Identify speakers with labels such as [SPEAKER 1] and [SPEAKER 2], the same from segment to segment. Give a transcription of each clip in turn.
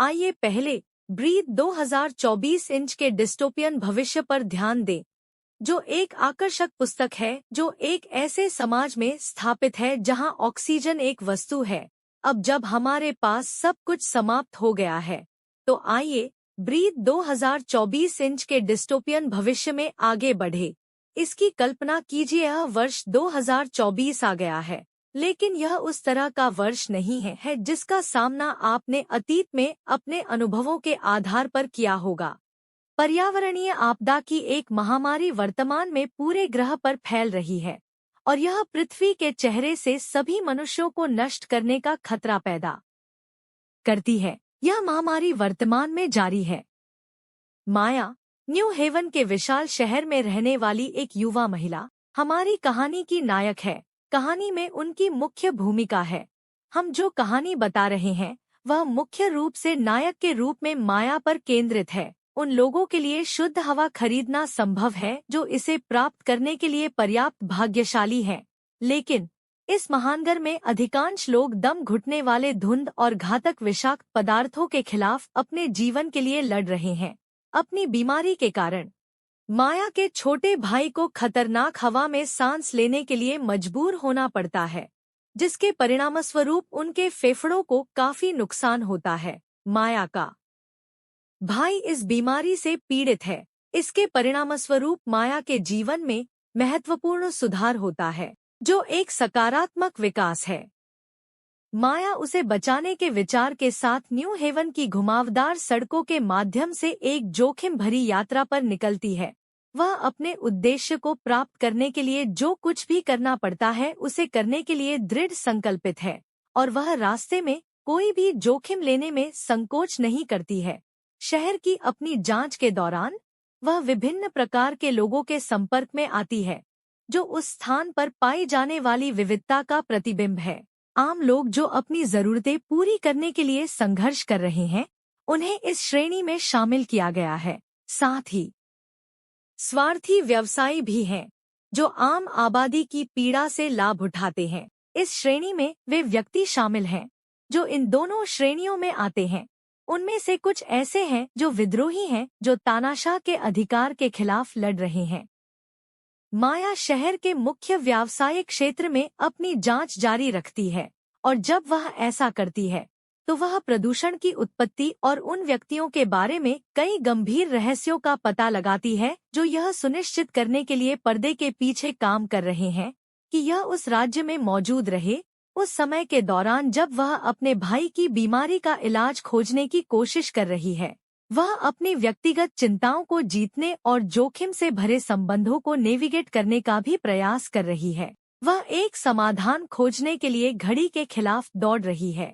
[SPEAKER 1] आइए पहले breathe 2024 inch के डिस्टोपियन भविष्य पर ध्यान दें, जो एक आकर्षक पुस्तक है जो एक ऐसे समाज में स्थापित है जहां ऑक्सीजन एक वस्तु है। अब जब हमारे पास सब कुछ समाप्त हो गया है, तो आइए ब्रीथ 2024 इंच के डिस्टोपियन भविष्य में आगे बढ़े। इसकी कल्पना कीजिए, यह वर्ष 2024 आ गया है, लेकिन यह उस तरह का वर्ष नहीं है जिसका सामना आपने अतीत में अपने अनुभवों के आधार पर किया होगा। पर्यावरणीय आपदा की एक महामारी वर्तमान में पूरे ग्रह पर फैल रही है और यह पृथ्वी के चेहरे से सभी मनुष्यों को नष्ट करने का खतरा पैदा करती है। यह महामारी वर्तमान में जारी है। माया, न्यू हेवन के विशाल शहर में रहने वाली एक युवा महिला, हमारी कहानी की नायक है। कहानी में उनकी मुख्य भूमिका है। हम जो कहानी बता रहे हैं वह मुख्य रूप से नायक के रूप में माया पर केंद्रित है। उन लोगों के लिए शुद्ध हवा खरीदना संभव है जो इसे प्राप्त करने के लिए पर्याप्त भाग्यशाली हैं। लेकिन इस महानगर में अधिकांश लोग दम घुटने वाले धुंध और घातक विषाक्त पदार्थों के खिलाफ अपने जीवन के लिए लड़ रहे हैं। अपनी बीमारी के कारण माया के छोटे भाई को खतरनाक हवा में सांस लेने के लिए मजबूर होना पड़ता है, जिसके परिणामस्वरूप उनके फेफड़ों को काफी नुकसान होता है। माया का भाई इस बीमारी से पीड़ित है। इसके परिणामस्वरूप माया के जीवन में महत्वपूर्ण सुधार होता है, जो एक सकारात्मक विकास है। माया उसे बचाने के विचार के साथ न्यू हेवन की घुमावदार सड़कों के माध्यम से एक जोखिम भरी यात्रा पर निकलती है। वह अपने उद्देश्य को प्राप्त करने के लिए जो कुछ भी करना पड़ता है उसे करने के लिए दृढ़ संकल्पित है और वह रास्ते में कोई भी जोखिम लेने में संकोच नहीं करती है। शहर की अपनी जांच के दौरान वह विभिन्न प्रकार के लोगों के संपर्क में आती है, जो उस स्थान पर पाई जाने वाली विविधता का प्रतिबिंब है। आम लोग जो अपनी जरूरतें पूरी करने के लिए संघर्ष कर रहे हैं, उन्हें इस श्रेणी में शामिल किया गया है। साथ ही स्वार्थी व्यवसायी भी हैं, जो आम आबादी की पीड़ा से लाभ उठाते हैं। इस श्रेणी में वे व्यक्ति शामिल हैं जो इन दोनों श्रेणियों में आते हैं। उनमें से कुछ ऐसे हैं जो विद्रोही हैं, जो तानाशाह के अधिकार के खिलाफ लड़ रहे हैं। माया शहर के मुख्य व्यावसायिक क्षेत्र में अपनी जांच जारी रखती है और जब वह ऐसा करती है तो वह प्रदूषण की उत्पत्ति और उन व्यक्तियों के बारे में कई गंभीर रहस्यों का पता लगाती है जो यह सुनिश्चित करने के लिए पर्दे के पीछे काम कर रहे हैं कि यह उस राज्य में मौजूद रहे उस समय के दौरान जब वह अपने भाई की बीमारी का इलाज खोजने की कोशिश कर रही है। वह अपनी व्यक्तिगत चिंताओं को जीतने और जोखिम से भरे संबंधों को नेविगेट करने का भी प्रयास कर रही है। वह एक समाधान खोजने के लिए घड़ी के खिलाफ दौड़ रही है।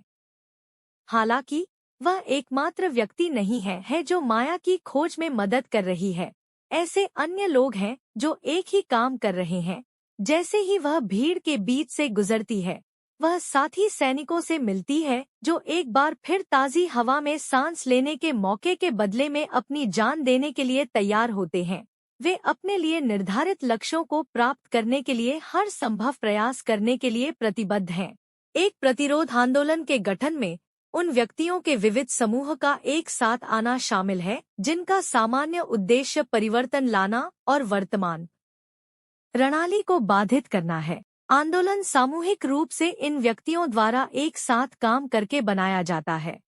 [SPEAKER 1] हालांकि वह एकमात्र व्यक्ति नहीं है जो माया की खोज में मदद कर रही है। ऐसे अन्य लोग हैं जो एक ही काम कर रहे हैं। जैसे ही वह भीड़ के बीच से गुजरती है, वह साथी सैनिकों से मिलती है जो एक बार फिर ताज़ी हवा में सांस लेने के मौके के बदले में अपनी जान देने के लिए तैयार होते हैं। वे अपने लिए निर्धारित लक्ष्यों को प्राप्त करने के लिए हर संभव प्रयास करने के लिए प्रतिबद्ध हैं। एक प्रतिरोध आंदोलन के गठन में उन व्यक्तियों के विविध समूह का एक साथ आना शामिल है जिनका सामान्य उद्देश्य परिवर्तन लाना और वर्तमान प्रणाली को बाधित करना है। आंदोलन सामूहिक रूप से इन व्यक्तियों द्वारा एक साथ काम करके बनाया जाता है।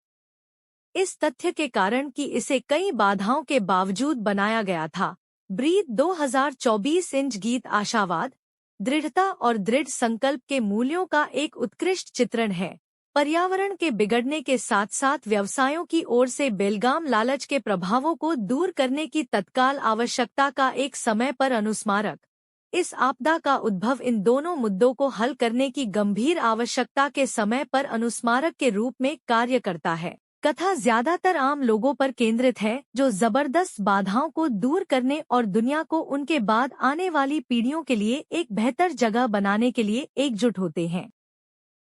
[SPEAKER 1] इस तथ्य के कारण कि इसे कई बाधाओं के बावजूद बनाया गया था, ब्रीथ 2024 इंच गीत आशावाद, दृढ़ता और दृढ़ संकल्प के मूल्यों का एक उत्कृष्ट चित्रण है। पर्यावरण के बिगड़ने के साथ साथ व्यवसायों की ओर से बेलगाम लालच के प्रभावों को दूर करने की तत्काल आवश्यकता का एक समय पर अनुस्मारक। इस आपदा का उद्भव इन दोनों मुद्दों को हल करने की गंभीर आवश्यकता के समय पर अनुस्मारक के रूप में कार्य करता है। कथा ज्यादातर आम लोगों पर केंद्रित है जो जबरदस्त बाधाओं को दूर करने और दुनिया को उनके बाद आने वाली पीढ़ियों के लिए एक बेहतर जगह बनाने के लिए एकजुट होते हैं।